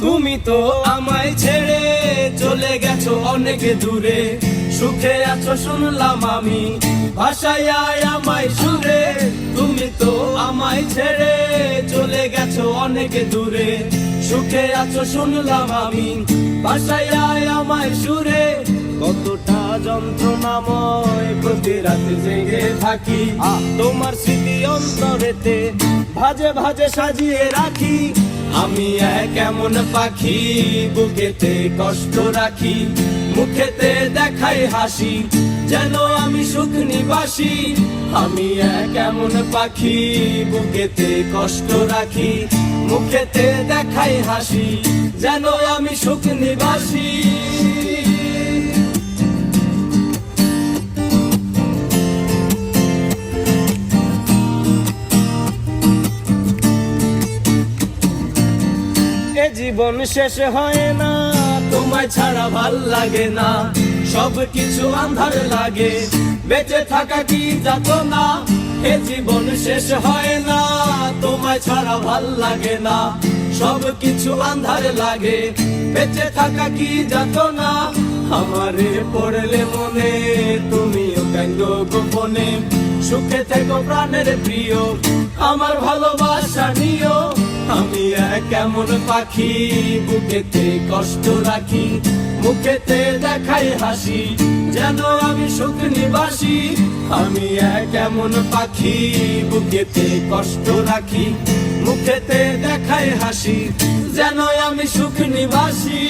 তুমি তো আমায় ছেড়ে চলে গেছো অনেক দূরে, সুখে আছো শুনলাম আমি ভাষায় আমায় সুরে। তুমি তো আমায় ছেড়ে চলে গেছো অনেক দূরে, সুখে আছো শুনলাম আমি ভাষায় আমায় সুরে। কতটা যন্ত্রণাময় প্রতি রাতে জেগে থাকি, তোমার স্মৃতি অন্তরেতে ভাজে ভাজে সাজিয়ে রাখি। আমি এক এমন পাখি বুকেতে কষ্ট রাখি, মুখেতে দেখাই হাসি যেন আমি সুখ নিবাসী। আমি এক এমন পাখি বুকেতে কষ্ট রাখি, মুখেতে দেখাই হাসি যেন আমি সুখ নিবাসী। এ জীবন শেষ হয় না, তোমায় ছাড়া ভাল লাগে না, সব কিছু আন্ধার লাগে, বেঁচে থাকা কি যাতনা। এ জীবন শেষ হয় না, তোমায় ছাড়া ভাল লাগে না, সব কিছু আন্ধার লাগে, বেঁচে থাকা কি যাতনা। আমারে পড়লে মনে তুমিও কান্দো গোপনে, সুখে থেকো প্রাণের প্রিয়, আমার ভালোবাসা নিও। আমি এক এমন পাখি বুকেতে কষ্ট রাখি, মুখেতে দেখাই হাসি যেন আমি সুখ নিবাসী। আমি এক এমন পাখি বুকেতে কষ্ট রাখি, মুখেতে দেখাই হাসি যেন আমি সুখ নিবাসী।